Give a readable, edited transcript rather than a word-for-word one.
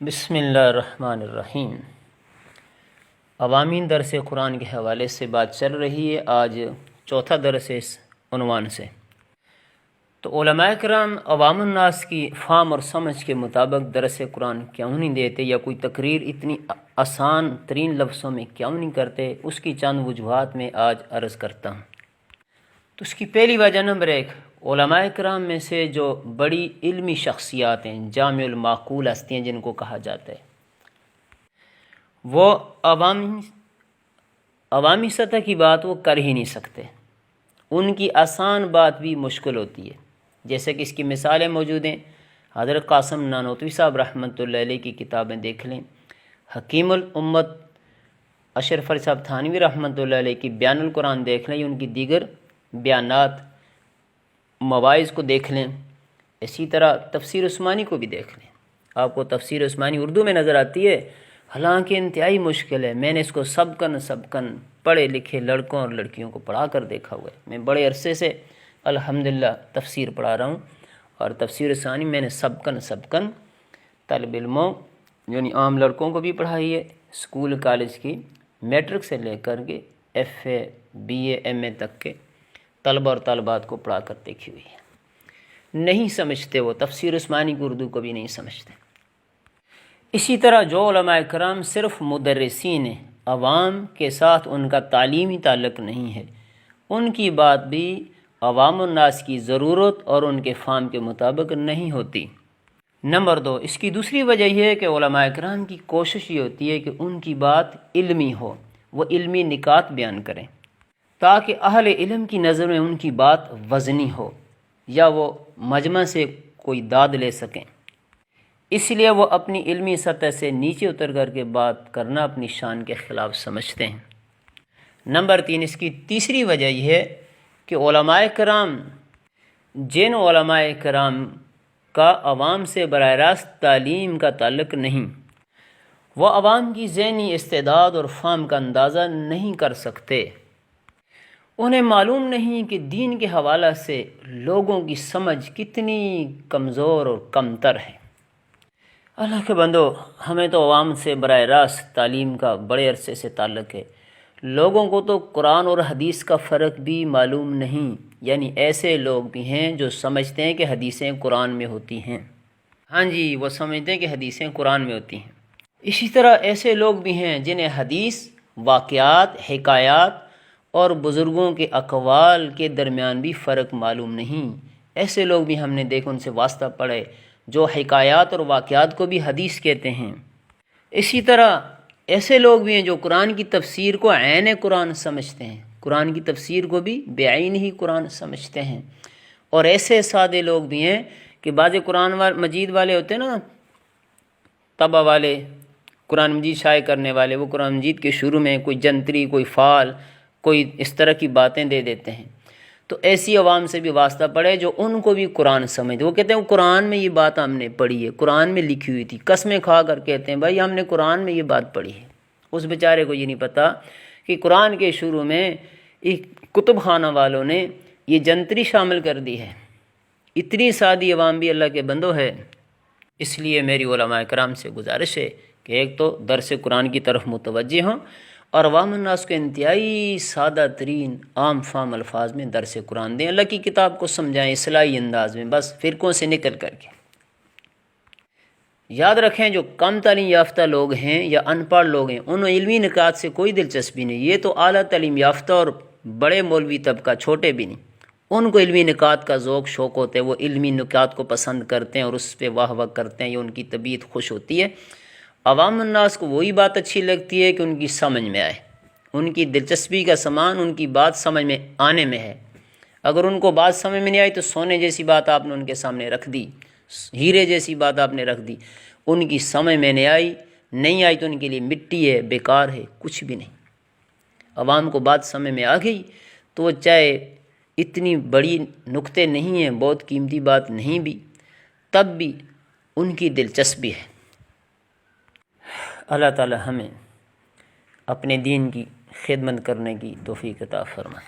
بسم اللہ الرحمن الرحیم۔ عوامی درس قرآن کے حوالے سے بات چل رہی ہے۔ آج چوتھا درس ہے اس عنوان سے۔ تو علماء کرام عوام الناس کی فہم اور سمجھ کے مطابق درس قرآن کیوں نہیں دیتے، یا کوئی تقریر اتنی آسان ترین لفظوں میں کیوں نہیں کرتے، اس کی چند وجوہات میں آج عرض کرتا ہوں۔ تو اس کی پہلی وجہ نمبر 1، علماء کرام میں سے جو بڑی علمی شخصیات ہیں، جامع المعقول ہستیاں جن کو کہا جاتا ہے، وہ عوامی سطح کی بات وہ کر ہی نہیں سکتے۔ ان کی آسان بات بھی مشکل ہوتی ہے، جیسے کہ اس کی مثالیں موجود ہیں۔ حضرت قاسم نانوتوی صاحب رحمۃ اللہ علیہ کی کتابیں دیکھ لیں، حکیم الامت اشرف علی صاحب تھانوی رحمۃ اللہ علیہ کی بیان القرآن دیکھ لیں، ان کی دیگر بیانات مواعظ کو دیکھ لیں۔ اسی طرح تفسیر عثمانی کو بھی دیکھ لیں۔ آپ کو تفسیر عثمانی اردو میں نظر آتی ہے، حالانکہ انتہائی مشکل ہے۔ میں نے اس کو سبکن پڑھے لکھے لڑکوں اور لڑکیوں کو پڑھا کر دیکھا ہوا ہے۔ میں بڑے عرصے سے الحمدللہ تفسیر پڑھا رہا ہوں، اور تفسیر عثمانی میں نے سبکن طالب علموں یعنی عام لڑکوں کو بھی پڑھائی ہے، اسکول کالج کی میٹرک سے لے کر کے F A B A M A تک کے طلبہ اور طالبات کو پڑھا کر دیکھی ہوئی ہے۔ نہیں سمجھتے وہ تفسیر عثمانی کی اردو کو بھی نہیں سمجھتے۔ اسی طرح جو علماء کرام صرف مدرسین ہیں، عوام کے ساتھ ان کا تعلیمی تعلق نہیں ہے، ان کی بات بھی عوام الناس کی ضرورت اور ان کے فہم کے مطابق نہیں ہوتی۔ نمبر 2، اس کی دوسری وجہ یہ ہے کہ علماء کرام کی کوشش یہ ہوتی ہے کہ ان کی بات علمی ہو، وہ علمی نکات بیان کریں تاکہ اہل علم کی نظر میں ان کی بات وزنی ہو، یا وہ مجمع سے کوئی داد لے سکیں۔ اس لیے وہ اپنی علمی سطح سے نیچے اتر کر کے بات کرنا اپنی شان کے خلاف سمجھتے ہیں۔ نمبر 3، اس کی تیسری وجہ یہ ہے کہ جن علماء کرام کا عوام سے براہ راست تعلیم کا تعلق نہیں، وہ عوام کی ذہنی استعداد اور فہم کا اندازہ نہیں کر سکتے۔ انہیں معلوم نہیں کہ دین کے حوالہ سے لوگوں کی سمجھ کتنی کمزور اور کمتر ہے۔ اللہ کے بندو، ہمیں تو عوام سے براہ راست تعلیم کا بڑے عرصے سے تعلق ہے۔ لوگوں کو تو قرآن اور حدیث کا فرق بھی معلوم نہیں، یعنی ایسے لوگ بھی ہیں جو سمجھتے ہیں کہ حدیثیں قرآن میں ہوتی ہیں۔ ہاں جی، وہ سمجھتے ہیں کہ حدیثیں قرآن میں ہوتی ہیں۔ اسی طرح ایسے لوگ بھی ہیں جنہیں حدیث، واقعات، حکایات اور بزرگوں کے اقوال کے درمیان بھی فرق معلوم نہیں۔ ایسے لوگ بھی ہم نے دیکھا، ان سے واسطہ پڑے، جو حکایات اور واقعات کو بھی حدیث کہتے ہیں۔ اسی طرح ایسے لوگ بھی ہیں جو قرآن کی تفسیر کو عین قرآن سمجھتے ہیں، قرآن کی تفسیر کو بھی بعین ہی قرآن سمجھتے ہیں۔ اور ایسے سادے لوگ بھی ہیں کہ بعض قرآن مجید والے ہوتے ہیں نا، طبع والے، قرآن مجید شائع کرنے والے، وہ قرآن مجید کے شروع میں کوئی جنتری، کوئی فال، کوئی اس طرح کی باتیں دے دیتے ہیں۔ تو ایسی عوام سے بھی واسطہ پڑے جو ان کو بھی قرآن سمجھتے، وہ کہتے ہیں قرآن میں یہ بات ہم نے پڑھی ہے، قرآن میں لکھی ہوئی تھی، قسمیں کھا کر کہتے ہیں بھائی ہم نے قرآن میں یہ بات پڑھی ہے۔ اس بیچارے کو یہ نہیں پتہ کہ قرآن کے شروع میں ایک کتب خانہ والوں نے یہ جنتری شامل کر دی ہے۔ اتنی سادی عوام بھی اللہ کے بندو ہے۔ اس لیے میری علماء کرام سے گزارش ہے کہ ایک تو درس قرآن کی طرف متوجہ ہوں، اور عوام الناس کو انتہائی سادہ ترین عام فہم الفاظ میں درس قرآن دیں، اللہ کی کتاب کو سمجھائیں اصلاحی انداز میں، بس فرقوں سے نکل کر کے۔ یاد رکھیں جو کم تعلیم یافتہ لوگ ہیں یا ان پڑھ لوگ ہیں، انہیں علمی نکات سے کوئی دلچسپی نہیں۔ یہ تو اعلیٰ تعلیم یافتہ اور بڑے مولوی طبقہ، چھوٹے بھی نہیں، ان کو علمی نکات کا ذوق شوق ہوتا ہے، وہ علمی نکات کو پسند کرتے ہیں اور اس پہ واہ واہ کرتے ہیں، یہ ان کی طبیعت خوش ہوتی ہے۔ عوام الناس کو وہی بات اچھی لگتی ہے کہ ان کی سمجھ میں آئے، ان کی دلچسپی کا سامان ان کی بات سمجھ میں آنے میں ہے۔ اگر ان کو بات سمجھ میں نہیں آئی تو سونے جیسی بات آپ نے ان کے سامنے رکھ دی، ہیرے جیسی بات آپ نے رکھ دی، ان کی سمجھ میں نہیں آئی تو ان کے لیے مٹی ہے، بیکار ہے، کچھ بھی نہیں۔ عوام کو بات سمجھ میں آ گئی تو وہ چاہے اتنی بڑی نکتے نہیں ہیں، بہت قیمتی بات نہیں بھی، تب بھی ان کی دلچسپی ہے۔ اللہ تعالی ہمیں اپنے دین کی خدمت کرنے کی توفیق عطا فرمائے۔